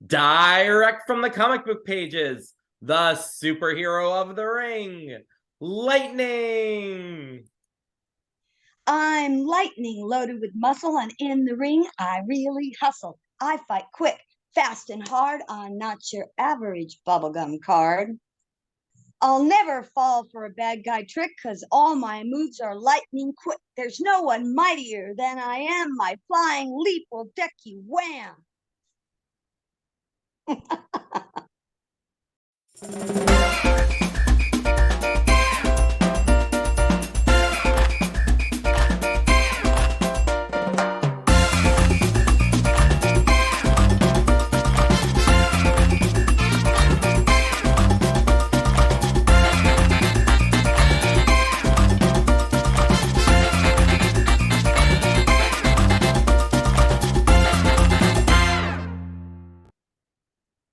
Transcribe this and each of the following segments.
Direct from the comic book pages, the superhero of the ring, Lightning. I'm lightning loaded with muscle, and in the ring, I really hustle. I fight quick, fast, and hard. I'm not your average bubblegum card. I'll never fall for a bad guy trick because all my moves are lightning quick. There's no one mightier than I am. My flying leap will deck you wham.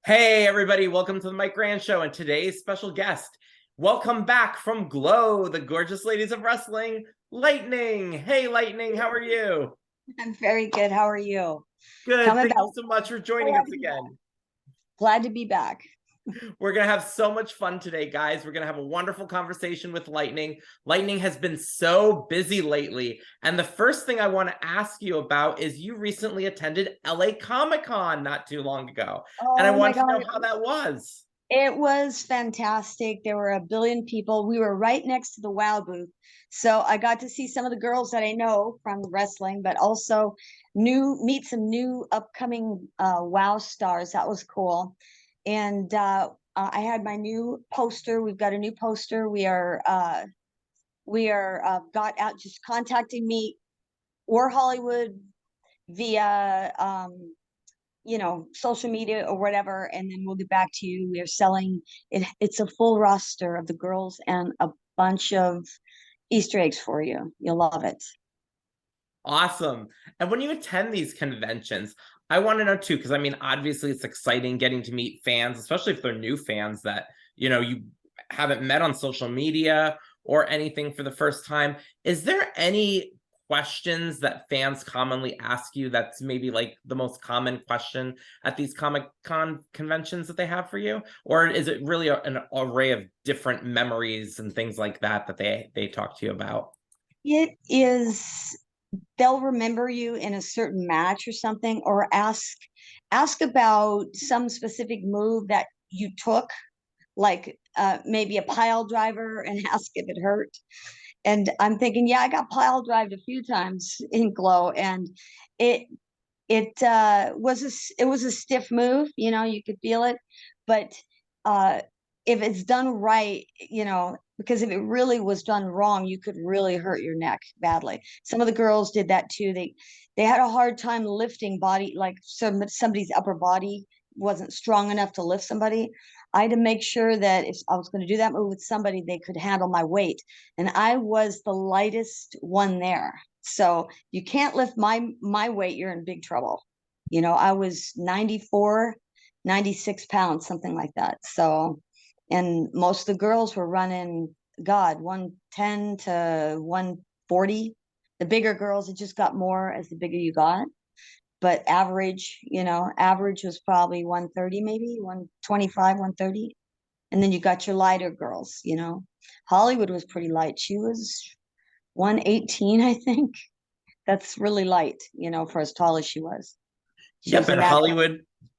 Hey, everybody, welcome to the Mike Grand Show and today's special guest. Welcome back from G.L.O.W, the gorgeous ladies of wrestling, Lightning. Hey, Lightning, how are you? I'm very good. How are you? Good. Coming Thank back. you so much for joining us again. Glad to be back. We're going to have so much fun today, guys. We're going to have a wonderful conversation with Lightning. Lightning has been so busy lately. And the first thing I want to ask you about is you recently attended LA Comic-Con not too long ago. And I want to know how that was. It was fantastic. There were a billion people. We were right next to the WoW booth. So I got to see some of the girls that I know from wrestling, but also meet some new upcoming WoW stars. That was cool. And I had my new poster. We've got a new poster. We are got out just contacting me or Hollywood via social media or whatever, and then we'll get back to you. We are selling it. It's a full roster of the girls and a bunch of Easter eggs for you. You'll love it. Awesome. And when you attend these conventions, I want to know too, because I mean, obviously it's exciting getting to meet fans, especially if they're new fans that, you haven't met on social media or anything for the first time. Is there any questions that fans commonly ask you that's maybe like the most common question at these Comic-Con conventions that they have for you? Or is it really an array of different memories and things like that that they talk to you about? It is, they'll remember you in a certain match or something, or ask about some specific move that you took, like maybe a pile driver, and ask if it hurt. And I'm thinking, yeah, I got pile drived a few times in Glow, and it it was a stiff move. You could feel it, but uh, if it's done right, because if it really was done wrong, you could really hurt your neck badly. Some of the girls did that too. They had a hard time lifting body, like somebody's upper body wasn't strong enough to lift somebody. I had to make sure that if I was going to do that move with somebody, they could handle my weight. And I was the lightest one there. So you can't lift my weight, you're in big trouble. I was 94, 96 pounds, something like that. So, and most of the girls were running, God, 110 to 140. The bigger girls, it just got more as the bigger you got. But average was probably 130, maybe 125, 130. And then you got your lighter girls. Hollywood was pretty light. She was 118, I think. That's really light, for as tall as she was. She Yep, was a and natural.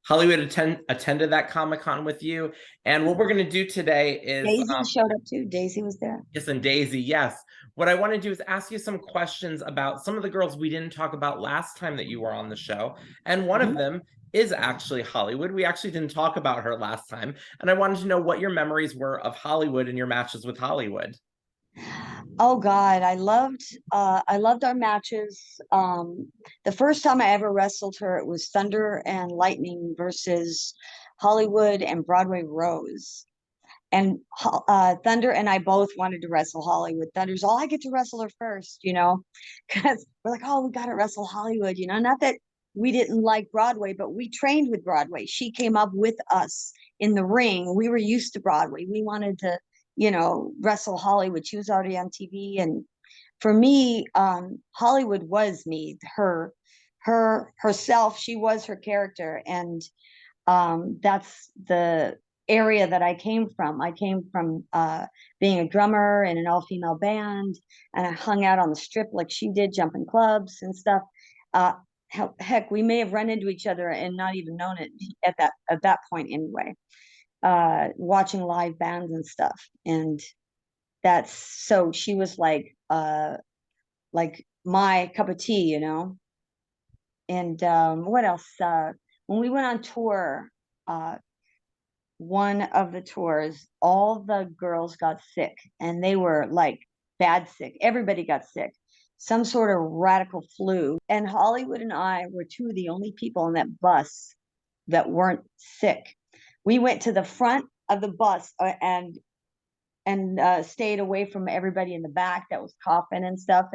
Hollywood attended that Comic-Con with you. And what we're going to do today is Daisy showed up too. Daisy was there. yes, and Daisy, yes. What I want to do is ask you some questions about some of the girls we didn't talk about last time that you were on the show. And one of them is actually Hollywood. We actually didn't talk about her last time. And I wanted to know what your memories were of Hollywood and your matches with Hollywood. Oh God, I loved our matches. The first time I ever wrestled her, it was Thunder and Lightning versus Hollywood and Broadway Rose. And Thunder and I both wanted to wrestle Hollywood. Thunder's all, I get to wrestle her first, because we're like, oh, we got to wrestle Hollywood, Not that we didn't like Broadway, but we trained with Broadway. She came up with us in the ring. We were used to Broadway. We wanted to, wrestle Hollywood. She was already on TV, and for me, Hollywood was me, herself. She was her character, and That's the area that I came from. I came from being a drummer in an all-female band, and I hung out on the strip like she did, jumping clubs and stuff. Uh, heck, we may have run into each other and not even known it at that point anyway. Watching live bands and stuff, and that's so she was like my cup of tea, you know. And what else? When we went on tour, uh, one of the tours, all the girls got sick, and they were like bad sick. Everybody got sick, some sort of radical flu. And Hollywood and I were two of the only people in that bus that weren't sick. We went to the front of the bus and stayed away from everybody in the back that was coughing and stuff.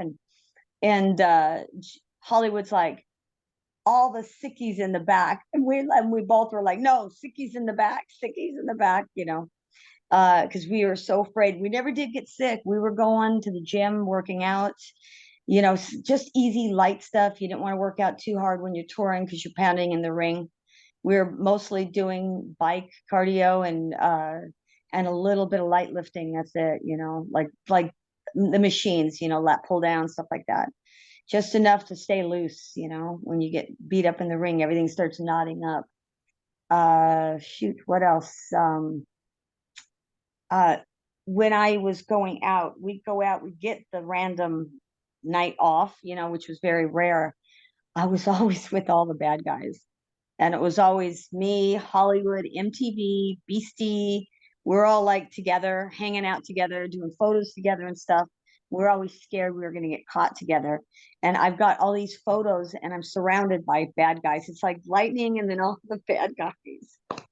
And Hollywood's like, all the sickies in the back, and we both were like, no, sickies in the back, sickies in the back, you know, because we were so afraid. We never did get sick. We were going to the gym, working out, you know, just easy light stuff. You didn't want to work out too hard when you're touring because you're pounding in the ring. We were mostly doing bike cardio and a little bit of light lifting. That's it, you know, like the machines, you know, lat pull down, stuff like that, just enough to stay loose. You know, when you get beat up in the ring, everything starts knotting up. Shoot, what else? Uh, when I was going out, we'd go out, we'd get the random night off, you know, which was very rare. I was always with all the bad guys. And it was always me, Hollywood, MTV, Beastie. We're all like together, hanging out together, doing photos together and stuff. We're always scared we were going to get caught together. And I've got all these photos, and I'm surrounded by bad guys. It's like lightning and then all the bad guys.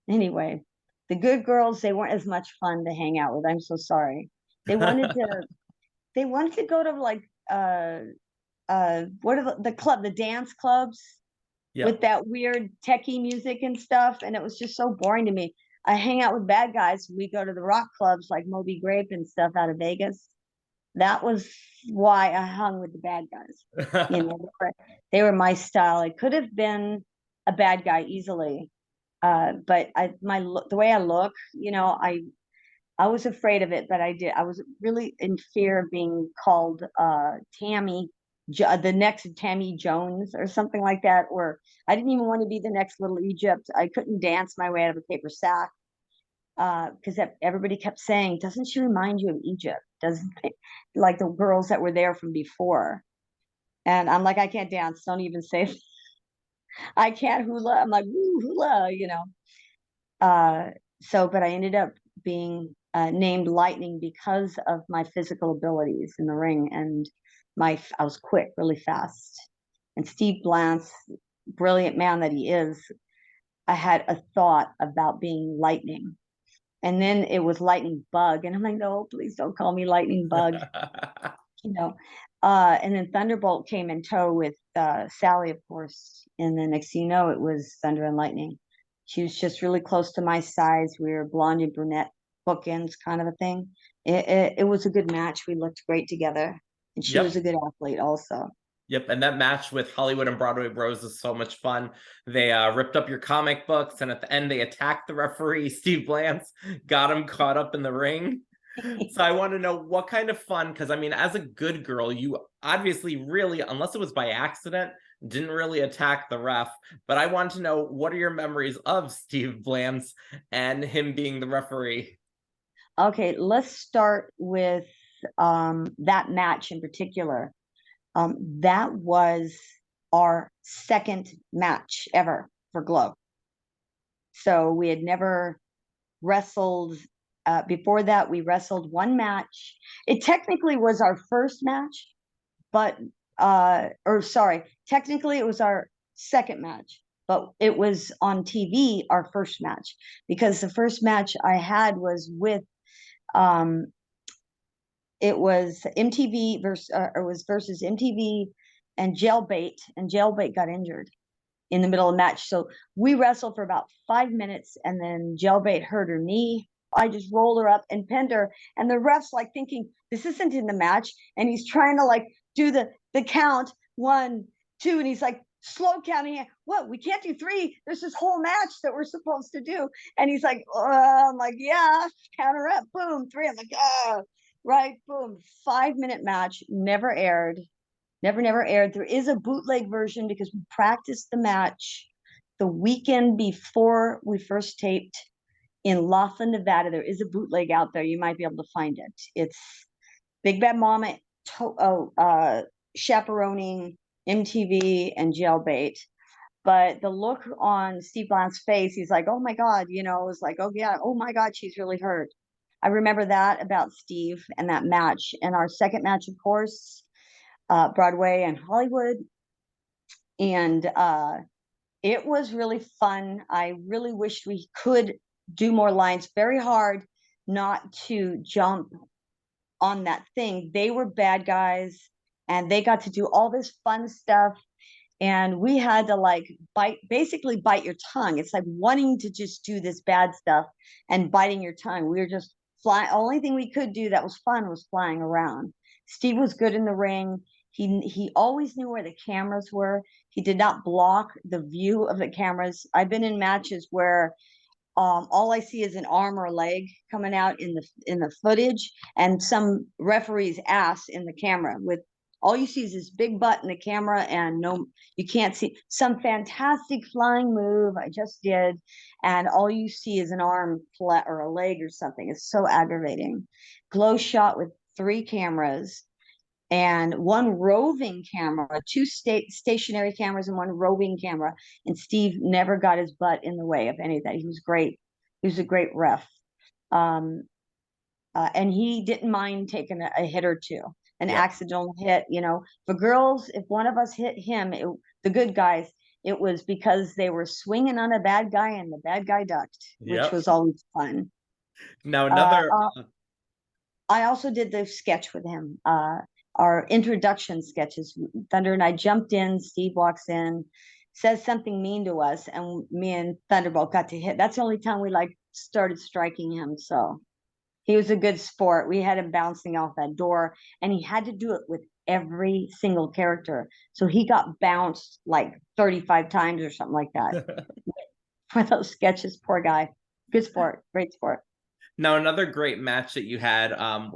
Anyway, the good girls, they weren't as much fun to hang out with. I'm so sorry. They wanted to they wanted to go to like what are the club, the dance clubs with Yep. that weird techie music and stuff, and it was just so boring to me. I hang out with bad guys. We go to the rock clubs like Moby Grape and stuff out of Vegas. That was why I hung with the bad guys. You know, they were my style. I could have been a bad guy easily, but my look, the way I look, you know, I was afraid of it, but I did. I was really in fear of being called Tammy, the next Tammy Jones or something like that. Or I didn't even want to be the next Little Egypt. I couldn't dance my way out of a paper sack because everybody kept saying, "Doesn't she remind you of Egypt? Doesn't like the girls that were there from before?" And I'm like, I can't dance. Don't even say I can't hula. I'm like, woo, hula, you know. Uh, so, but I ended up being named Lightning because of my physical abilities in the ring, and I was quick, really fast. And Steve Blance, brilliant man that he is, I had a thought about being Lightning, and then it was Lightning Bug, and I'm like, no, please don't call me Lightning Bug, you know. And then Thunderbolt came in tow with Sally, of course, and then next thing you know, it was Thunder and Lightning. She was just really close to my size. We were blonde and brunette bookends, kind of a thing. It was a good match. We looked great together, and she was Yep. a good athlete also. Yep, and that match with Hollywood and Broadway Bros is so much fun. They ripped up your comic books, and at the end, they attacked the referee, Steve Blance, got him caught up in the ring. So I want to know what kind of fun, because I mean, as a good girl, you obviously really, unless it was by accident, didn't really attack the ref. But I want to know, what are your memories of Steve Blance and him being the referee? Okay, let's start with that match in particular. That was our second match ever for G.L.O.W. So we had never wrestled. Before that, we wrestled one match. It technically was our first match, but or sorry, technically it was our second match, but it was on TV our first match, because the first match I had was with um it was MTV versus it was versus MTV and Jailbait, and Jailbait got injured in the middle of the match. So we wrestled for about 5 minutes, and then Jailbait hurt her knee. I just rolled her up and pinned her, and the ref's like thinking this isn't in the match, and he's trying to like do the count 1, 2, and he's like slow counting it. What? We can't do 3. There's this whole match that we're supposed to do. And he's like, I'm like, yeah, counter up, boom, 3. I'm like, right, boom. 5-minute match, never aired. Never aired. There is a bootleg version because we practiced the match the weekend before we first taped in Laughlin, Nevada. There is a bootleg out there. You might be able to find it. It's Big Bad Mama chaperoning MTV and Jailbait. But the look on Steve Blance's face, he's like, oh my God, it was like, oh yeah, oh my God, she's really hurt. I remember that about Steve and that match. And our second match, of course, Broadway and Hollywood. And it was really fun. I really wished we could do more lines. Very hard not to jump on that thing. They were bad guys and they got to do all this fun stuff. And we had to like basically bite your tongue. It's like wanting to just do this bad stuff and biting your tongue. We were just flying. Only thing we could do that was fun was flying around. Steve was good in the ring. He always knew where the cameras were. He did not block the view of the cameras. I've been in matches where all I see is an arm or a leg coming out in the footage, and some referee's ass in the camera. With all you see is this big butt in the camera, and no, you can't see some fantastic flying move I just did, and all you see is an arm flat or a leg or something. It's so aggravating. Glow shot with 3 cameras and 1 roving camera, 2 stationary cameras and 1 roving camera. And Steve never got his butt in the way of any of that. He was great. He was a great ref. And he didn't mind taking a hit or 2, an accidental hit. For girls, if one of us hit him, the good guys, it was because they were swinging on a bad guy and the bad guy ducked, which was always fun. Now another I also did the sketch with him. Our introduction sketches. Thunder and I jumped in. Steve walks in, says something mean to us, and me and Thunderbolt got to hit. That's the only time we started striking him. So he was a good sport. We had him bouncing off that door, and he had to do it with every single character. So he got bounced like 35 times or something like that for those sketches. Poor guy. Good sport. Great sport. Now, another great match that you had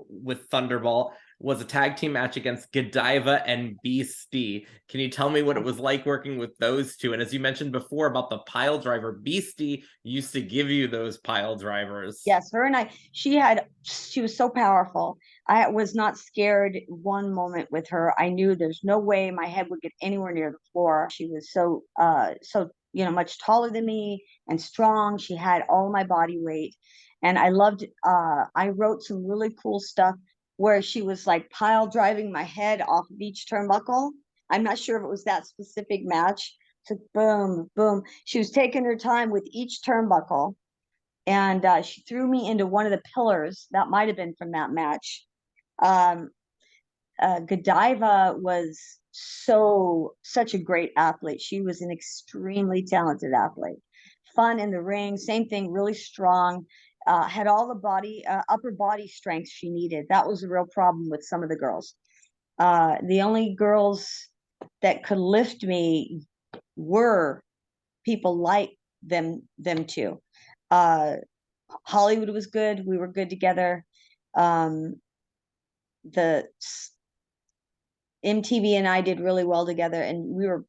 with Thunderbolt was a tag team match against Godiva and Beastie. Can you tell me what it was like working with those two? And as you mentioned before about the pile driver, Beastie used to give you those pile drivers. Yes, her and I, she was so powerful. I was not scared one moment with her. I knew there's no way my head would get anywhere near the floor. She was so much taller than me and strong. She had all my body weight. And I loved I wrote some really cool stuff where she was like pile driving my head off of each turnbuckle. I'm not sure if it was that specific match. So boom, boom. She was taking her time with each turnbuckle, and she threw me into one of the pillars. That might have been from that match. Godiva was such a great athlete. She was an extremely talented athlete. Fun in the ring, same thing, really strong. Had all the upper body strength she needed. That was a real problem with some of the girls. The only girls that could lift me were people like them two. Hollywood was good. We were good together. The MTV and I did really well together, and we were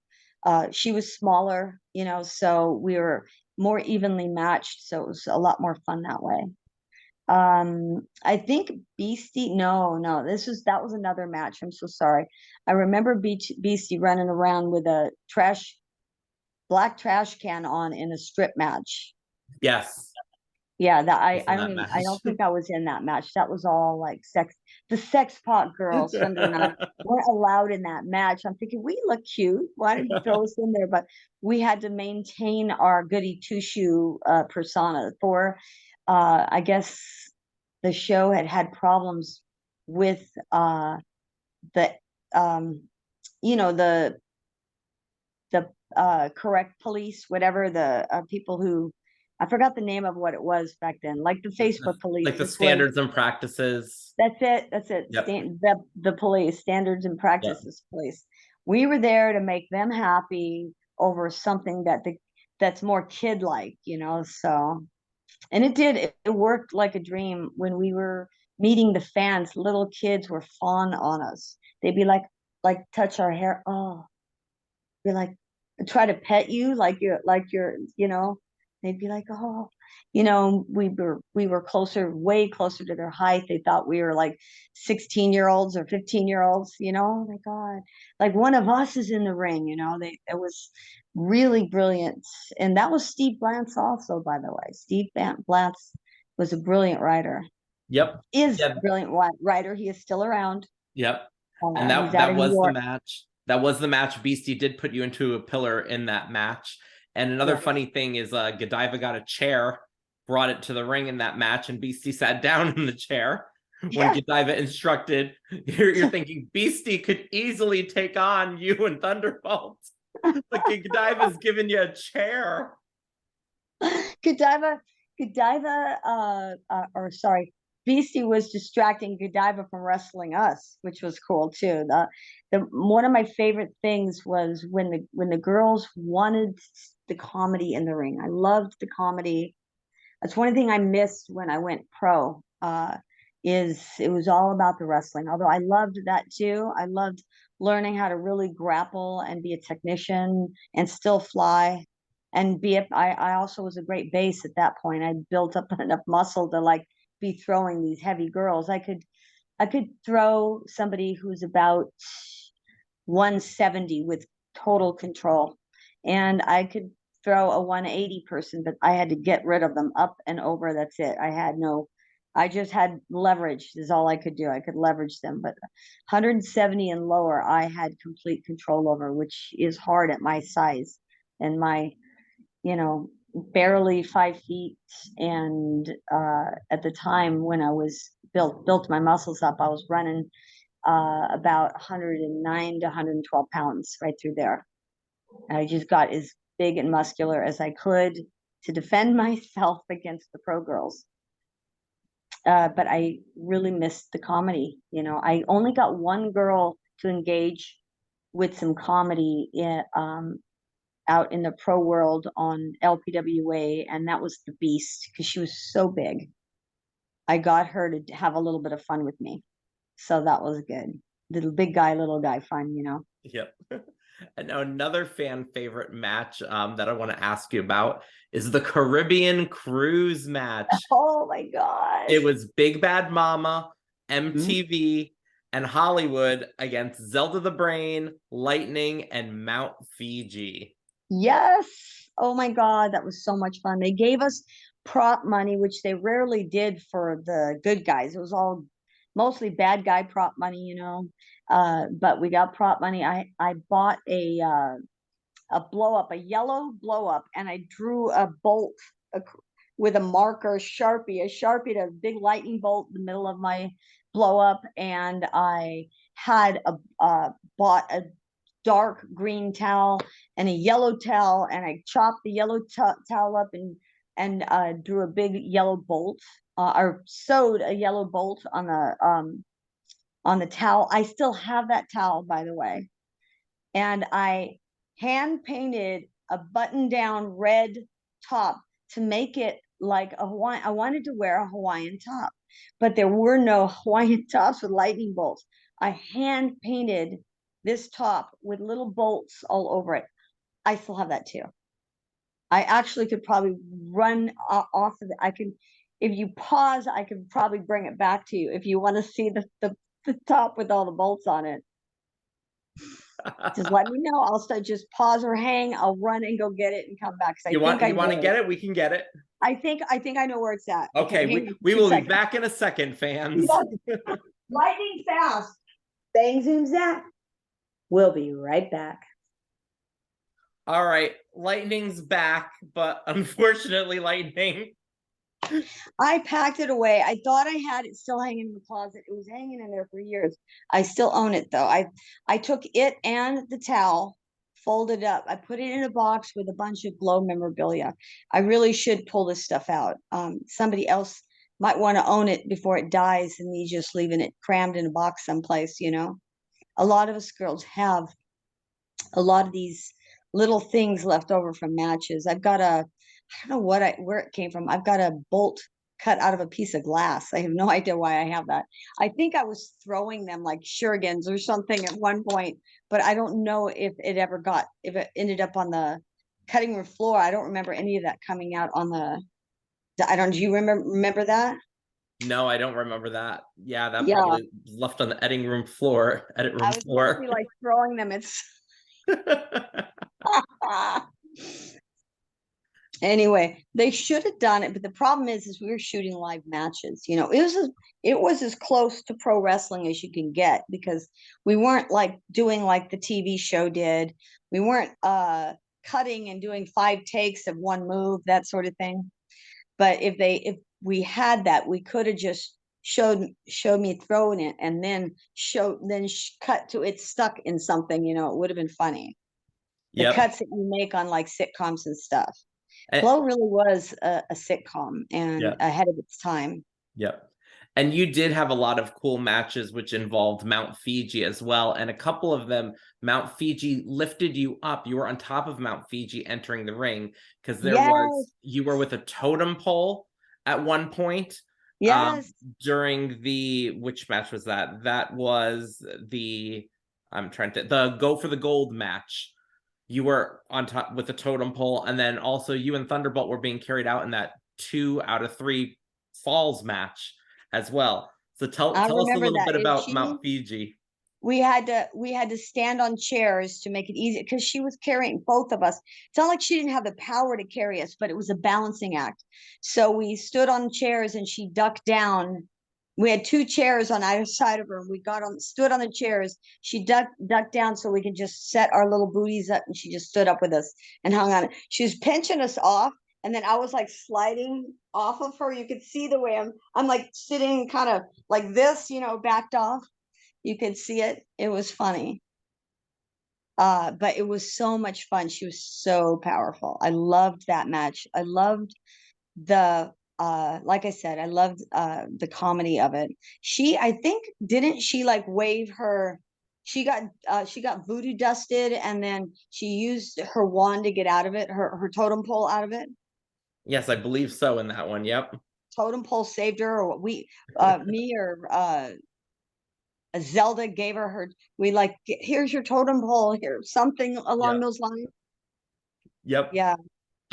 she was smaller, so we were more evenly matched, so it was a lot more fun that way. I think Beastie, no, that was another match. I'm so sorry. I remember Beastie running around with a black trash can on in a strip match. Yes. Yeah, I don't think I was in that match. That was all like the sex pot girls weren't allowed in that match. I'm thinking, we look cute. Why did you throw us in there? But we had to maintain our goody two shoe persona. I guess the show had problems with the correct police, whatever, the people who, I forgot the name of what it was back then, like the Facebook police. Like the standards and practices. That's it. Yep. The police, standards and practices police. We were there to make them happy over something that's more kid-like, you know. So, and it did. It worked like a dream. When we were meeting the fans, little kids were fawn on us. They'd be like touch our hair. Oh, be like, try to pet you like you're, you know. They'd be like, oh, you know, we were closer, way closer to their height. They thought we were like 16-year-olds or 15-year-olds, you know. Oh my God, like one of us is in the ring, you know. It was really brilliant. And that was Steve Blance also, by the way. Steve Blance was a brilliant writer, Yep. is Yeah. a brilliant writer. He is still around. Yep. And He's that out that of New was the York. match. That was the match. Beastie did put you into a pillar in that match. And another Yes. funny thing is Godiva got a chair, brought it to the ring in that match, and Beastie sat down in the chair when Yeah. Godiva instructed. You're thinking Beastie could easily take on you and Thunderbolt. But Godiva's giving you a chair. Godiva, Godiva, or sorry, Beastie was distracting Godiva from wrestling us, which was cool too. The one of my favorite things was when the girls wanted the comedy in the ring. I loved the comedy. That's one thing I missed when I went pro. Is it was all about the wrestling. Although I loved that too. I loved learning how to really grapple and be a technician and still fly and I also was a great base at that point. I built up enough muscle to like be throwing these heavy girls. I could throw somebody who's about 170 with total control. And I could throw a 180 person, but I had to get rid of them up and over. That's it. I just had leverage is all I could do. I could leverage them, but 170 and lower, I had complete control over, which is hard at my size and my, you know, barely 5 feet. And at the time when I was built my muscles up, I was running about 109 to 112 pounds right through there. I just got as big and muscular as I could to defend myself against the pro girls. But I really missed the comedy. You know, I only got one girl to engage with some comedy out in the pro world on LPWA, and that was the Beast because she was so big. I got her to have a little bit of fun with me, so that was good. Little big guy, little guy fun, you know. Yep. And now another fan favorite match that I want to ask you about is the Caribbean Cruise match. Oh my gosh. It was Big Bad Mama, Mhm. MTV, and Hollywood against Zelda the Brain, Lightning, and Mount Fiji. Yes. Oh my God, that was so much fun. They gave us prop money, which they rarely did for the good guys. It was all mostly bad guy prop money, you know. But we got prop money. I bought a blow up, a yellow blow up, and I drew a bolt with a marker, a sharpie, a big lightning bolt in the middle of my blow up, and I had bought a dark green towel and a yellow towel, and I chopped the yellow towel up and drew a big yellow bolt, or sewed a yellow bolt on the towel. I still have that towel, by the way, and I hand painted a button down red top to make it like a Hawaiian. I wanted to wear a Hawaiian top, but there were no Hawaiian tops with lightning bolts. I hand painted this top with little bolts all over it. I still have that too. I actually could probably run off of it. I can, if you pause, I could probably bring it back to you if you want to see the top with all the bolts on it. Just let me know. I'll start, just pause or hang. I'll run and go get it and come back because I think I You want to know. get it? We can get it. I think I know where it's at. Okay, Okay, hang on we two will be seconds. back in a second, fans. Yes. Lightning fast. Bang zoom zap. We'll be right back. All right, Lightning's back, but unfortunately, Lightning. I packed it away. I thought I had it still hanging in the closet. It was hanging in there for years. I still own it though. I took it and the towel, folded up. I put it in a box with a bunch of G.L.O.W memorabilia. I really should pull this stuff out. Somebody else might want to own it before it dies, and me just leaving it crammed in a box someplace, you know. A lot of us girls have a lot of these little things left over from matches. I've got I don't know where it came from. I've got a bolt cut out of a piece of glass. I have no idea why I have that. I think I was throwing them like shurikens or something at one point, but I don't know if it ended up on the cutting room floor. I don't remember any of that coming out on I don't, do you remember that? No, I don't remember that. Yeah, that Yeah, probably was left on the editing room floor, edit room I was floor. probably like throwing them. It's anyway, they should have done it, but the problem is we were shooting live matches. You know, it was as close to pro wrestling as you can get because we weren't like doing like the TV show did. We weren't cutting and doing 5 takes of one move, that sort of thing. But if we had that, we could have just showed me throwing it and then cut to it stuck in something. You know, it would have been funny. The Yep. cuts that you make on like sitcoms and stuff. And, Glow really was a sitcom and yeah. ahead of its time. Yep. And you did have a lot of cool matches which involved Mount Fiji as well. And a couple of them, Mount Fiji lifted you up. You were on top of Mount Fiji entering the ring because Yes, you were with a totem pole at one point. yes. During which match was that? That was the Go for the Gold match. You were on top with a totem pole, and then also you and Thunderbolt were being carried out in that 2 out of 3 falls match as well. So I tell us a remember little that. bit about Mount Fiji. We had to stand on chairs to make it easy because she was carrying both of us. It's not like she didn't have the power to carry us, but it was a balancing act. So we stood on chairs and she ducked down. We had 2 chairs on either side of her. We stood on the chairs. She ducked down so we could just set our little booties up, and she just stood up with us and hung on it. She was pinching us off, and then I was like sliding off of her. You could see the way I'm like sitting kind of like this, you know, backed off. You could see it. It was funny. But it was so much fun. She was so powerful. I loved that match. I loved the like I said, I loved the comedy of it. I think, didn't she like wave her, she got voodoo dusted and then she used her wand to get out of it, her totem pole out of it. Yes, I believe so in that one. Yep. Totem pole saved her, or me or Zelda gave we like, here's your totem pole here, something along Yep. those lines. Yep. Yeah.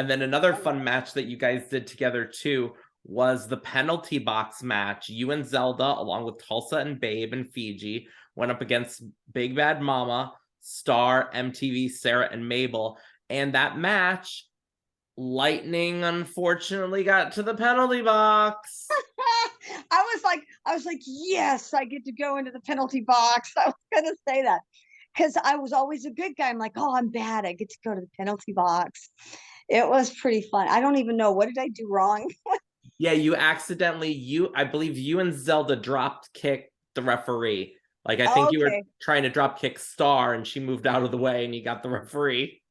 And then another fun match that you guys did together too was the penalty box match. You and Zelda, along with Tulsa and Babe and Fiji, went up against Big Bad Mama, Star, MTV, Sarah, and Mabel. And that match, Lightning unfortunately got to the penalty box. I was like, yes, I get to go into the penalty box. I was gonna say that because I was always a good guy. I'm like, oh, I'm bad. I get to go to the penalty box. It was pretty fun. I don't even know, what did I do wrong? Yeah, I believe you and Zelda dropped kick the referee. Like, I think you were Okay. trying to drop kick Star and she moved out of the way and you got the referee.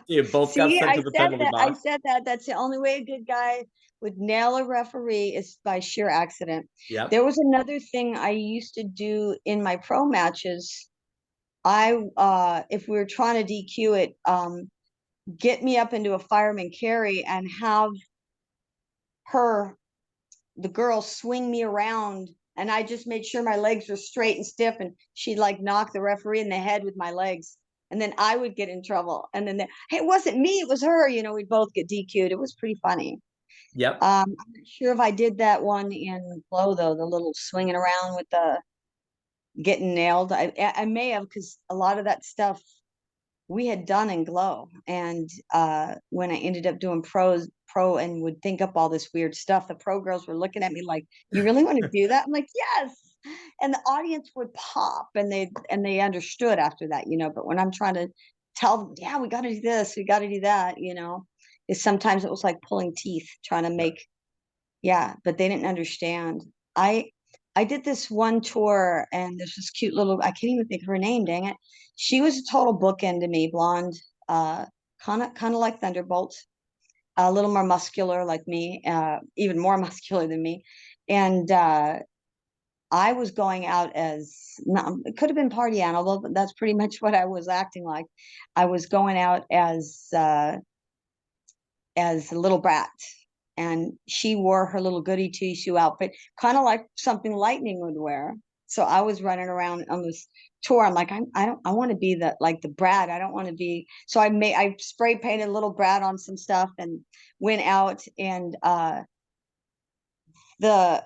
You both got See, sent to the penalty I box. said that. That's the only way a good guy would nail a referee is by sheer accident. Yep. There was another thing I used to do in my pro matches. If we were trying to DQ it, get me up into a fireman carry and have her, the girl, swing me around, and I just made sure my legs were straight and stiff, and she'd like knock the referee in the head with my legs, and then I would get in trouble, and then hey, it wasn't me, it was her. You know, we'd both get DQ'd. It was pretty funny. Yep. I'm not sure if I did that one in Glow though, the little swinging around with the getting nailed. I may have, because a lot of that stuff we had done in Glow. And when I ended up doing pro and would think up all this weird stuff, the pro girls were looking at me like, you really want to do that? I'm like, yes. And the audience would pop, and they understood after that, you know. But when I'm trying to tell them, yeah, we got to do this, we got to do that, you know, is sometimes it was like pulling teeth trying to Yep. make, yeah, but they didn't understand. I I did this one tour, and there's this cute little, I can't even think of her name, dang it. She was a total bookend to me, blonde, uh kind of like Thunderbolt, a little more muscular like me, even more muscular than me. And I was going out as, not, it could have been party animal, but that's pretty much what I was acting like. I was going out as a little brat, and she wore her little goody two shoe outfit, kind of like something Lightning would wear. So I was running around on this tour. I'm like, I don't, I want to be the like the brat. I don't want to be. So I spray painted little brat on some stuff and went out, and the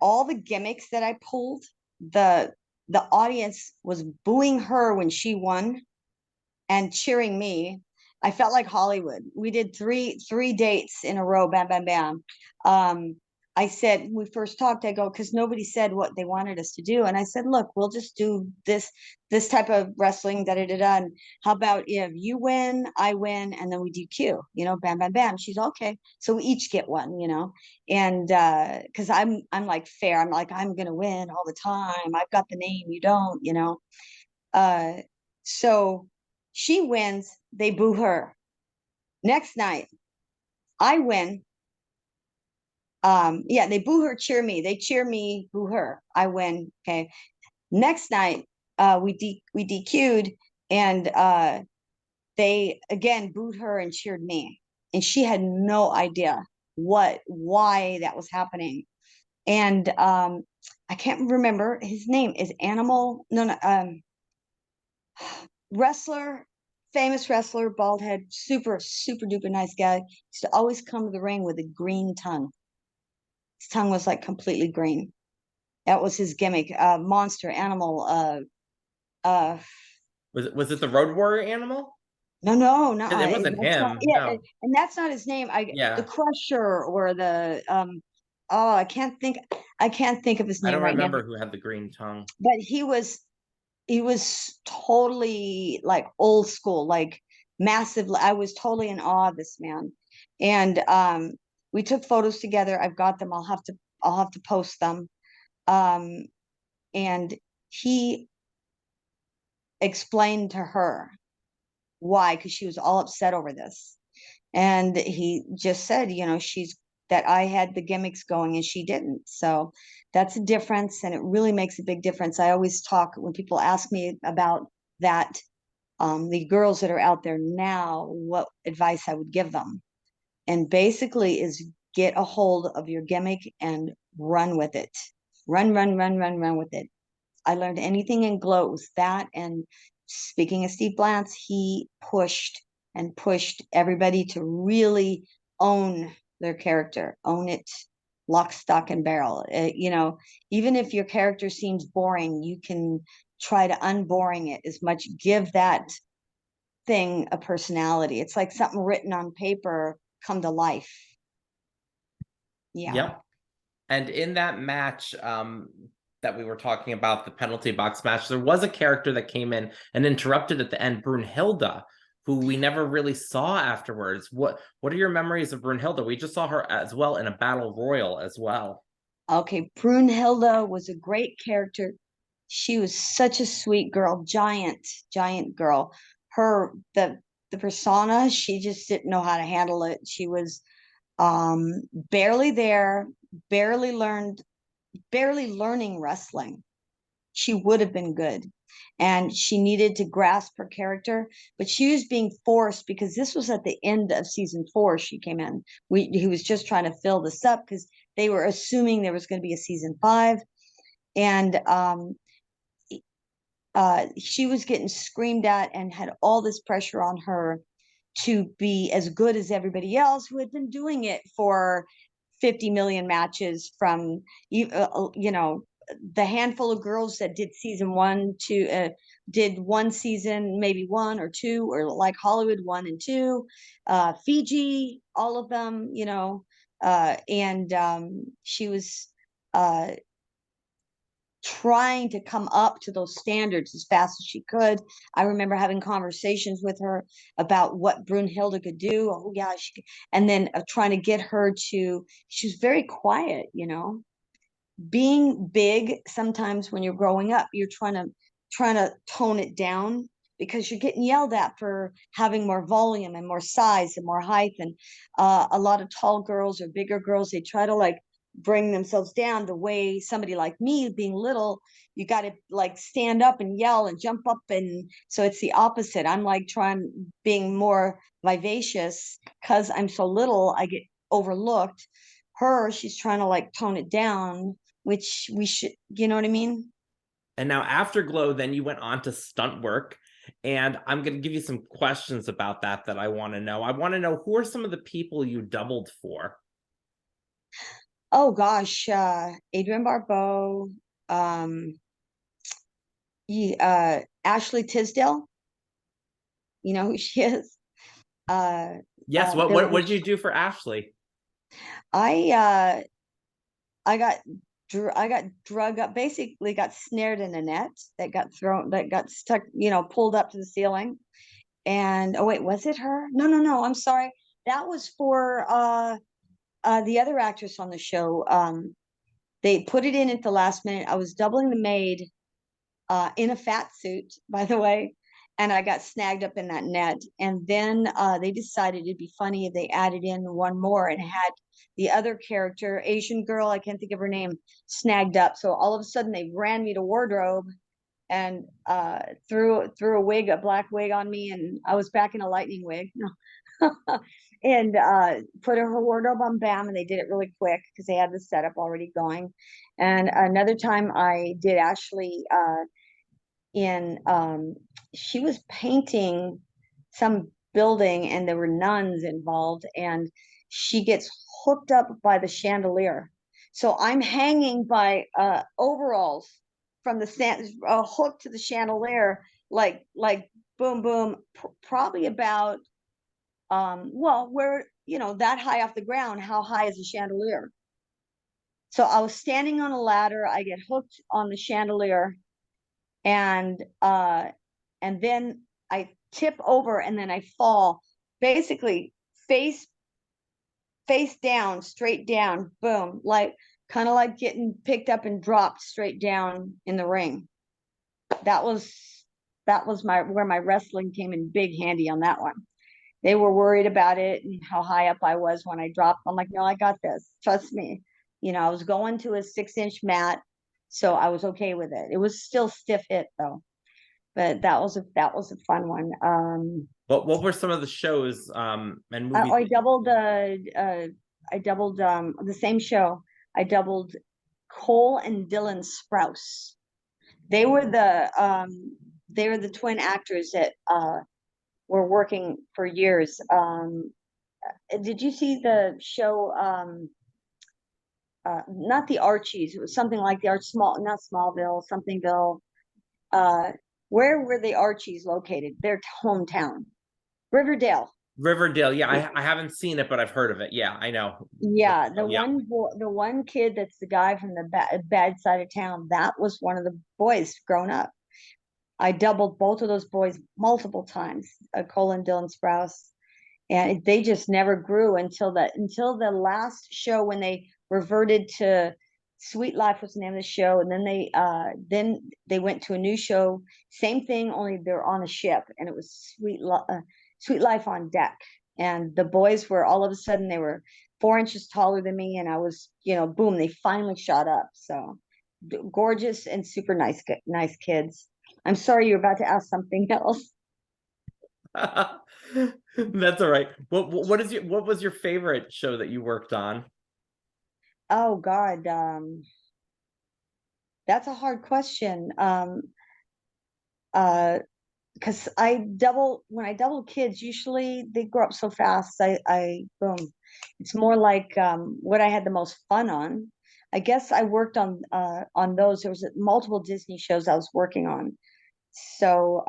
all the gimmicks that I pulled, the the audience was booing her when she won and cheering me. I felt like Hollywood. We did three dates in a row, bam, bam, bam. I said, when we first talked, I go, because nobody said what they wanted us to do. And I said, look, we'll just do this type of wrestling, da da da da. And how about if you win, I win, and then we DQ, bam, bam, bam. She's okay. So we each get one, and because I'm like fair, I'm like, I'm gonna win all the time. I've got the name, you don't. Uh, so she wins, they boo her. Next night, I win. Yeah, they boo her, cheer me. They cheer me, boo her. I win. Okay. Next night, we DQ'd, and they again booed her and cheered me. And she had no idea why that was happening. And I can't remember his name. Is Animal? No, no. Wrestler, famous wrestler, bald head, super, super duper nice guy. Used to always come to the ring with a green tongue. His tongue was like completely green. That was his gimmick. Monster, animal. Uh, Was it the Road Warrior animal? no, no, no. It wasn't That's not. him. Yeah, No. and that's not his name. The Yeah. Crusher or the. Oh, I can't think. I can't think of his I name don't right now. remember who had the green tongue. But he was totally like old school, like massive. I was totally in awe of this man. And we took photos together. I've got them. I'll have to post them. Um, and he explained to her why, because she was all upset over this. And he just said, she's that I had the gimmicks going and she didn't. So that's a difference, and it really makes a big difference. I always talk when people ask me about that, the girls that are out there now, what advice I would give them. And basically is get a hold of your gimmick and run with it. Run, run, run, run, run with it. I learned anything in G.L.O.W. It was that. And speaking of Steve Blance, he pushed and pushed everybody to really own their character, own it, lock, stock, and barrel. Even if your character seems boring, you can try to unboring it as much. Give that thing a personality. It's like something written on paper come to life. Yeah. Yep. And in that match, that we were talking about, the penalty box match, there was a character that came in and interrupted at the end, Brunhilde, who we never really saw afterwards. What are your memories of Brunhilde? We just saw her as well in a battle royal as well. Okay, Brunhilde was a great character. She was such a sweet girl, giant, giant girl. Her the persona, she just didn't know how to handle it. She was barely there, barely learned, barely learning wrestling. She would have been good. And she needed to grasp her character, but she was being forced because this was at the end of season 4. She came in. He was just trying to fill this up because they were assuming there was going to be a season 5, and she was getting screamed at and had all this pressure on her to be as good as everybody else who had been doing it for 50 million matches from the handful of girls that did season 1 to did one season, maybe 1 or 2, or like Hollywood 1 and 2, Fiji, all of them, and she was uh, trying to come up to those standards as fast as she could. I remember having conversations with her about what Brunhilde could do. Oh yeah, and then trying to get her to. She was very quiet, Being big, sometimes when you're growing up, you're trying to tone it down because you're getting yelled at for having more volume and more size and more height. And a lot of tall girls or bigger girls, they try to like bring themselves down the way somebody like me being little, you got to like stand up and yell and jump up, and so it's the opposite. I'm like trying being more vivacious because I'm so little, I get overlooked. Her, she's trying to like tone it down, which we should, you know what I mean? And now after Glow, then you went on to stunt work. And I'm going to give you some questions about that I want to know. I want to know, who are some of the people you doubled for? Oh gosh, Adrienne Barbeau, um, Ashley Tisdale, you know who she is. Uh, Yes, there was what did you do for Ashley? I uh I got I got drug up, basically got snared in a net that got thrown, that got stuck, pulled up to the ceiling. And oh wait, was it her? No, no, no, I'm sorry. That was for the other actress on the show. They put it in at the last minute. I was doubling the maid in a fat suit, by the way, and I got snagged up in that net. And then they decided it'd be funny if they added in one more and had the other character, Asian girl, I can't think of her name, snagged up. So all of a sudden they ran me to wardrobe and threw a wig, a black wig on me, and I was back in a lightning wig. No. And put her wardrobe on, bam, and they did it really quick because they had the setup already going. And another time I did Ashley in she was painting some building and there were nuns involved, and she gets hooked up by the chandelier. So I'm hanging by overalls from the stand, hooked to the chandelier, like boom boom, probably about well, where, that high off the ground. How high is the chandelier? So I was standing on a ladder, I get hooked on the chandelier, and then I tip over and then I fall, basically face down, straight down, boom, like kind of like getting picked up and dropped straight down in the ring. That was my where my wrestling came in big handy on that one. They were worried about it and how high up I was when I dropped. I'm like, no, I got this. Trust me. I was going to a 6-inch mat, so I was okay with it. It was still stiff hit though, but that was a fun one. What were some of the shows and I, movies? I doubled the same show. I doubled Cole and Dylan Sprouse. They were the twin actors that were working for years. Did you see the show? Not the Archies. It was something like the not Smallville, somethingville. Uh, where were the Archies located? Their hometown, Riverdale. Riverdale. Yeah, I haven't seen it, but I've heard of it. Yeah, I know. Yeah, Yeah. the one kid that's the guy from the bad side of town. That was one of the boys grown up. I doubled both of those boys multiple times, Cole and Dylan Sprouse, and they just never grew until the last show when they reverted to Sweet Life was the name of the show, and then they went to a new show, same thing, only they're on a ship, and it was Sweet Life on Deck, and the boys were all of a sudden they were 4 inches taller than me, and I was, boom, they finally shot up. So gorgeous and super nice kids. I'm sorry, you're about to ask something else. That's all right. What was your favorite show that you worked on? Oh God, that's a hard question. Because when I double kids, usually they grow up so fast. I boom. It's more like what I had the most fun on. I guess I worked on those. There was multiple Disney shows I was working on. So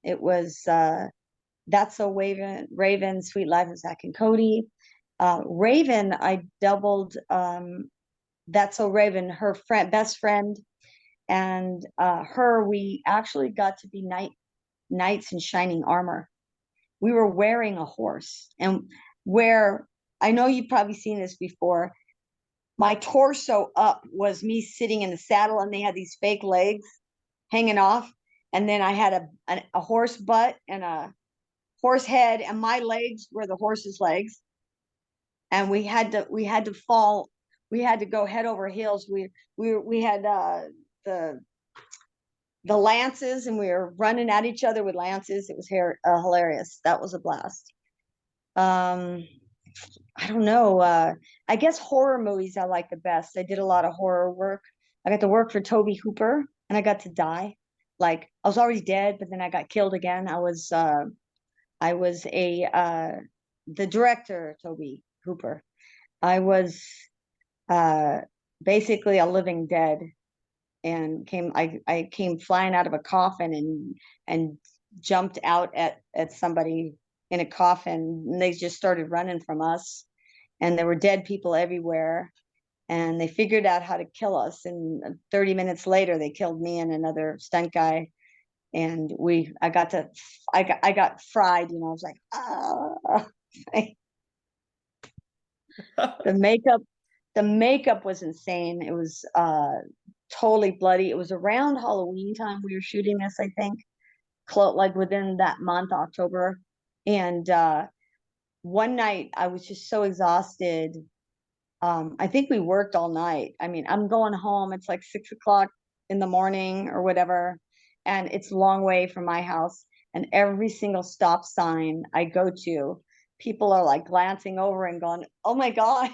it was That's So Raven, Sweet Life of Zach and Cody. Raven, I doubled That's So Raven, her best friend, and her. We actually got to be knights in shining armor. We were wearing a horse, and where I know you've probably seen this before. My torso up was me sitting in the saddle, and they had these fake legs hanging off, and then I had a horse butt and a horse head, and my legs were the horse's legs, and we had to fall. we had to go head over heels. We had the the lances, and we were running at each other with lances. It was hilarious. That was a blast. Um, I don't know. I guess horror movies I like the best. I did a lot of horror work. I got to work for Toby Hooper, and I got to die. Like I was already dead, but then I got killed again. I was a the director, Toby Hooper. I was uh basically a living dead, and I came flying out of a coffin and jumped out at somebody in a coffin, and they just started running from us, and there were dead people everywhere, and they figured out how to kill us, and 30 minutes later they killed me and another stunt guy, and I got fried, I was like, ah. the makeup the makeup was insane. It was totally bloody. It was around Halloween time we were shooting this, I think, like within that month, October. And one night I was just so exhausted. I think we worked all night. I mean, I'm going home. It's like 6 o'clock in the morning or whatever, and it's a long way from my house. And every single stop sign I go to, people are like glancing over and going, "Oh my God."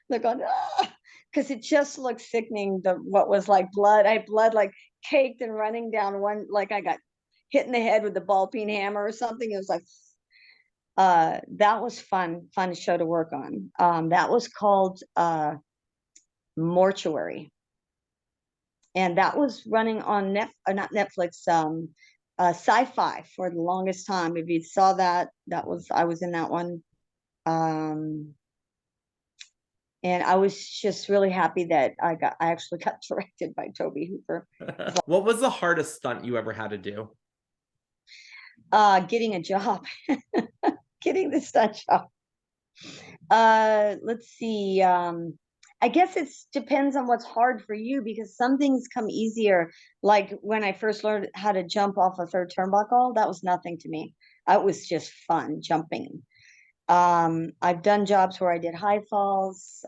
They're going, ah, because it just looked sickening. What was like blood, I had blood like caked and running down one, like I got hit in the head with the ball peen hammer or something. It was like, that was fun show to work on. That was called Mortuary, and that was running on not Netflix, Sci-Fi for the longest time. If you saw that, I was in that one. Um, and I was just really happy that I actually got directed by Toby Hooper. What was the hardest stunt you ever had to do? Getting a job, getting the stunt job. Let's see. I guess it depends on what's hard for you, because some things come easier. Like when I first learned how to jump off a third turnbuckle, that was nothing to me. It was just fun jumping. I've done jobs where I did high falls.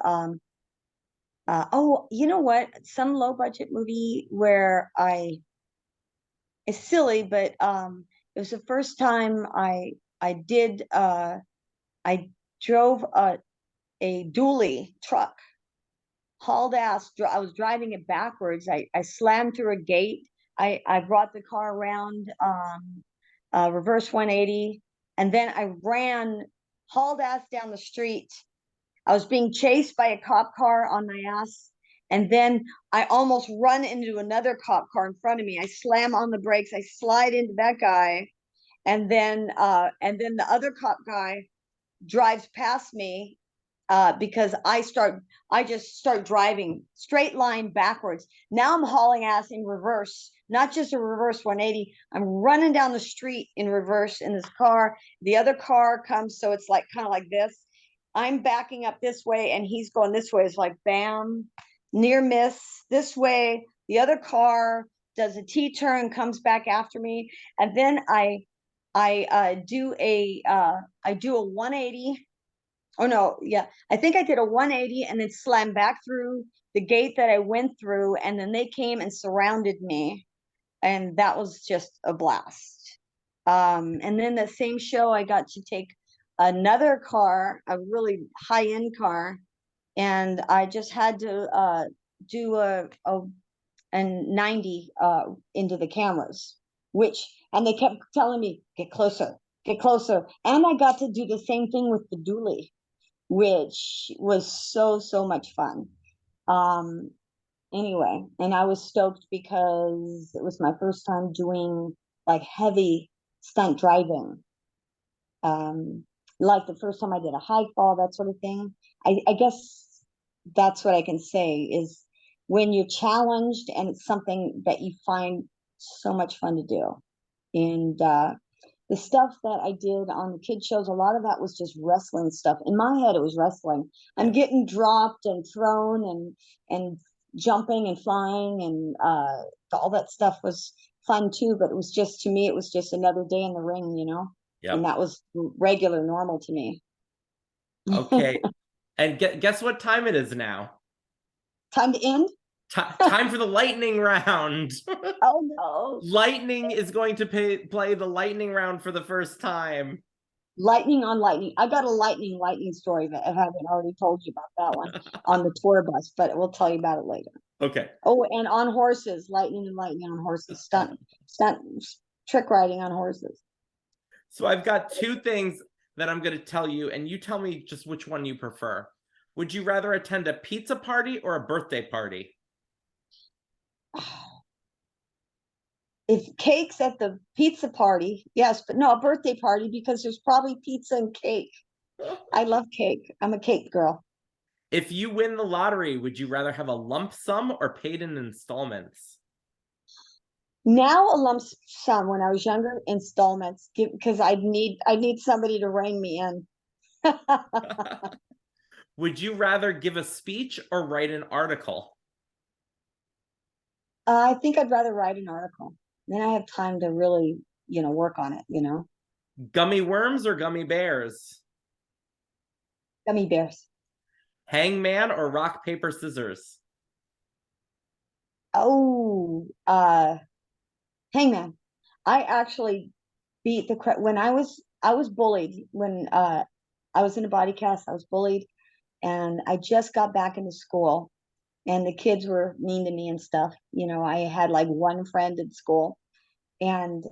Oh, you know what? Some low budget movie where it's silly, but it was the first time I did I drove a dually truck, hauled ass. I was driving it backwards. I slammed through a gate. I brought the car around, reverse 180, and then I ran, hauled ass down the street. I was being chased by a cop car on my ass. And then I almost run into another cop car in front of me. I slam on the brakes. I slide into that guy. And then the other cop guy drives past me, because I just start driving straight line backwards. Now I'm hauling ass in reverse, not just a reverse 180. I'm running down the street in reverse in this car. The other car comes, so it's like kind of like this. I'm backing up this way, and he's going this way. It's like bam, near miss this way. The other car does a T-turn, comes back after me, and then I do a 180. Oh no, yeah. I think I did a 180 and then slammed back through the gate that I went through, and then they came and surrounded me, and that was just a blast. And then the same show, I got to take another car, a really high-end car, and I just had to do a 90 into the cameras, and they kept telling me, get closer. And I got to do the same thing with the dually, which was so much fun. Um, anyway, and I was stoked because it was my first time doing like heavy stunt driving. Like the first time I did a high fall, that sort of thing. I guess that's what I can say is when you're challenged and it's something that you find so much fun to do. And the stuff that I did on the kid shows, a lot of that was just wrestling stuff. In my head, it was wrestling. I'm getting dropped and thrown and jumping and flying, and all that stuff was fun too. But it was just, to me, it was just another day in the ring, and Yep. that was regular, normal to me. Okay. And guess what time it is now? Time to end? Time for the lightning round. Oh no. Lightning is going to play the lightning round for the first time. Lightning on lightning. I got a lightning story that I haven't already told you about that one on the tour bus, but we'll tell you about it later. Okay. Oh, and on horses, lightning and lightning on horses, stunt trick riding on horses. So I've got two things that I'm going to tell you, and you tell me just which one you prefer. Would you rather attend a pizza party or a birthday party? If cake's at the pizza party, yes, but no, a birthday party because there's probably pizza and cake. I love cake. I'm a cake girl. If you win the lottery, would you rather have a lump sum or paid in installments? Now a lump sum. When I was younger, installments because I need somebody to rein me in. Would you rather give a speech or write an article? I think I'd rather write an article. Then I have time to really, work on it. Gummy worms or gummy bears? Gummy bears. Hangman or rock, paper, scissors? Oh, hangman. I actually beat the crap when I was bullied when I was in a body cast. I was bullied, and I just got back into school, and the kids were mean to me and stuff. I had like one friend in school, and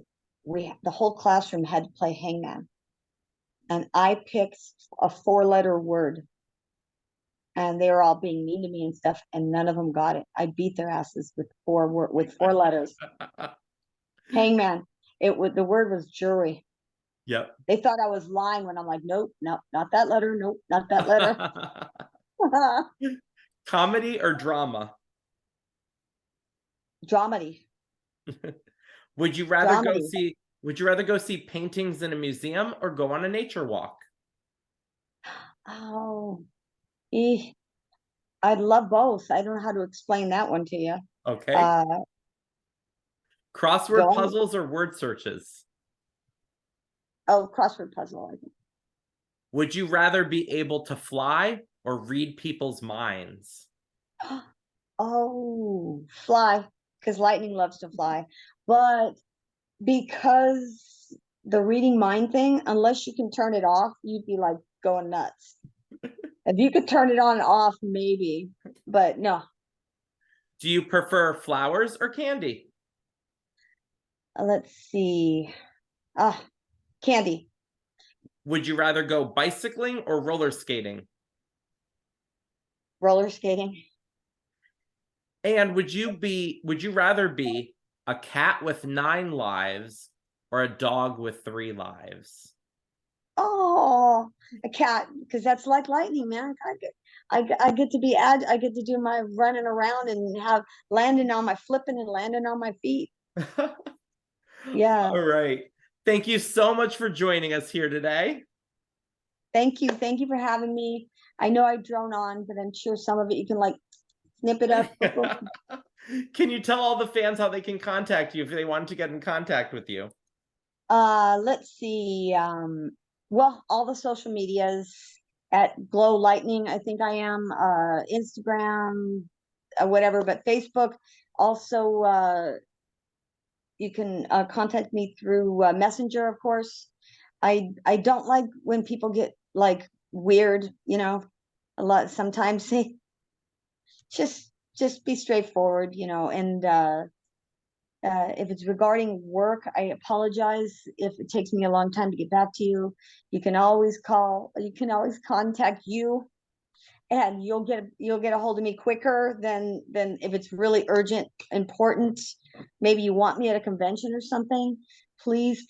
the whole classroom had to play hangman, and I picked a four-letter word, and they were all being mean to me and stuff, and none of them got it. I beat their asses with four letters. Hangman. The word was jury. Yep. They thought I was lying when I'm like, nope, nope, not that letter, nope, not that letter. Comedy or drama? Dramedy. Would you rather go Dramedy. see would you rather go see paintings in a museum or go on a nature walk? Oh, I'd love both. I don't know how to explain that one to you. Okay. Uh, Crossword go. puzzles or word searches? Oh, crossword puzzle. I think. Would you rather be able to fly or read people's minds? Oh, fly, because lightning loves to fly. But because the reading mind thing, unless you can turn it off, you'd be like going nuts. If you could turn it on and off, maybe, but no. Do you prefer flowers or candy? Let's see. Ah, candy. Would you rather go bicycling or roller skating? Roller skating. And would you rather be a cat with 9 lives or a dog with 3 lives? Oh, a cat, because that's like lightning, man. I get to I get to do my running around and have landing on my flipping and landing on my feet. Yeah. All right. Thank you so much for joining us here today. Thank you. Thank you for having me. I know I drone on, but I'm sure some of it you can like snip it up. Can you tell all the fans how they can contact you if they want to get in contact with you? Let's see. Well, all the social medias at Glow Lightning, I think I am, Instagram, whatever, but Facebook also, you can contact me through Messenger, of course. I don't like when people get like weird, a lot sometimes they just be straightforward, and if it's regarding work, I apologize if it takes me a long time to get back to you. You can always contact you, and you'll get a hold of me quicker than if it's really urgent, important. Maybe you want me at a convention or something. Please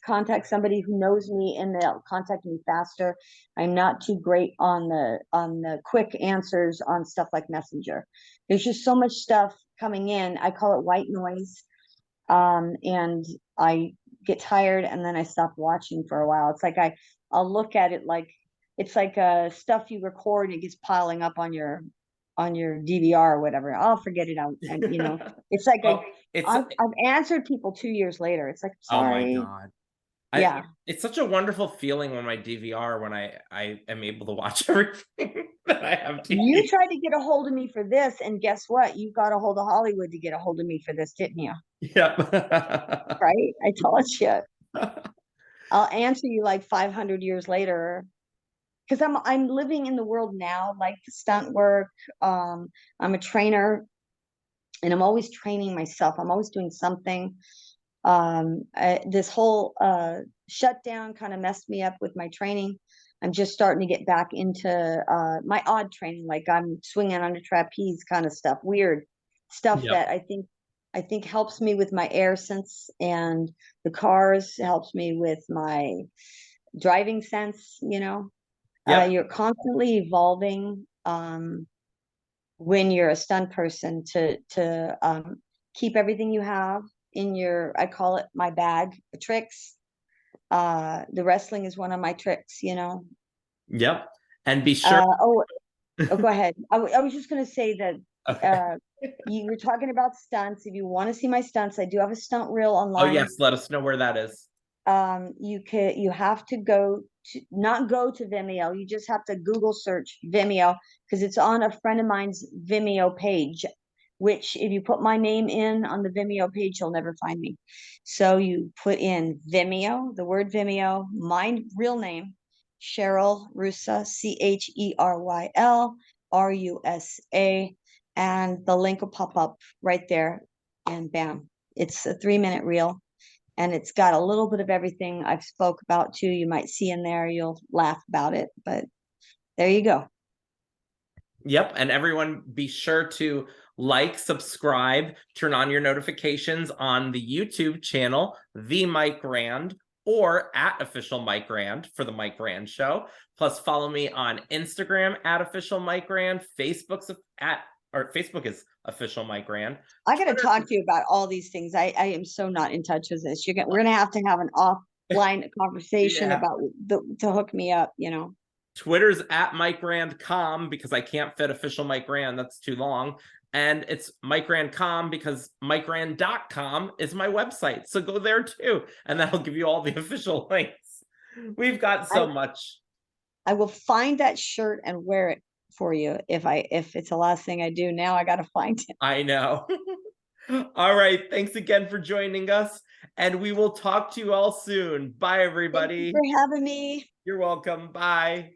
contact somebody who knows me, and they'll contact me faster. I'm not too great on the quick answers on stuff like Messenger. There's just so much stuff coming in. I call it white noise. And I get tired, and then I stop watching for a while. It's like I'll look at it like it's like stuff you record and it gets piling up on your DVR or whatever. I'll forget it out, and it's like Oh, it's I've answered people 2 years later. It's like, oh my sorry. God. Yeah. It's such a wonderful feeling when my DVR, when I am able to watch everything that I have You TV. tried to get a hold of me for this, and guess what? You got a hold of Hollywood to get a hold of me for this, didn't you? Yep. Right? I told you. I'll answer you like 500 years later because I'm living in the world now, like the stunt work. I'm a trainer, and I'm always training myself. I'm always doing something. This whole shutdown kind of messed me up with my training. I'm just starting to get back into my odd training, like I'm swinging on a trapeze kind of stuff, weird stuff Yep. that I think helps me with my air sense, and the cars helps me with my driving sense. Yep. You're constantly evolving when you're a stunt person to keep everything you have in your, I call it my bag of tricks. The wrestling is one of my tricks. Yep. And be sure. Oh, go ahead. I was just going to say that Okay. uh, you were talking about stunts. If you want to see my stunts, I do have a stunt reel Oh online. yes, let us know where that is. You have to not go to Vimeo. You just have to Google search Vimeo because it's on a friend of mine's Vimeo page, which if you put my name in on the Vimeo page, you'll never find me. So you put in Vimeo, the word Vimeo, my real name, Cheryl Rusa, CHERYLRUSA, and the link will pop up right there, and bam, it's a 3-minute reel, and it's got a little bit of everything I've spoke about too. You might see in there, you'll laugh about it, but there you go. Yep. And everyone be sure to like, subscribe, turn on your notifications on the YouTube channel, The Mike Rand, or at Official Mike Rand for the Mike Rand Show. Plus follow me on Instagram at Official Mike Rand, Facebook is Official Mike Rand. I got to talk to you about all these things. I am so not in touch with this. We're gonna have to have an offline conversation Yeah. about to hook me up. Twitter's at MikeRandCom because I can't fit Official Mike Rand. That's too long. And it's MikeRandCom because MikeRand.com is my website. So go there too. And that'll give you all the official links. We've got I so much. I will find that shirt and wear it for you if it's the last thing I do. Now I got to find it. I know. All right. Thanks again for joining us. And we will talk to you all soon. Bye, Thank you everybody. for having me. You're welcome. Bye.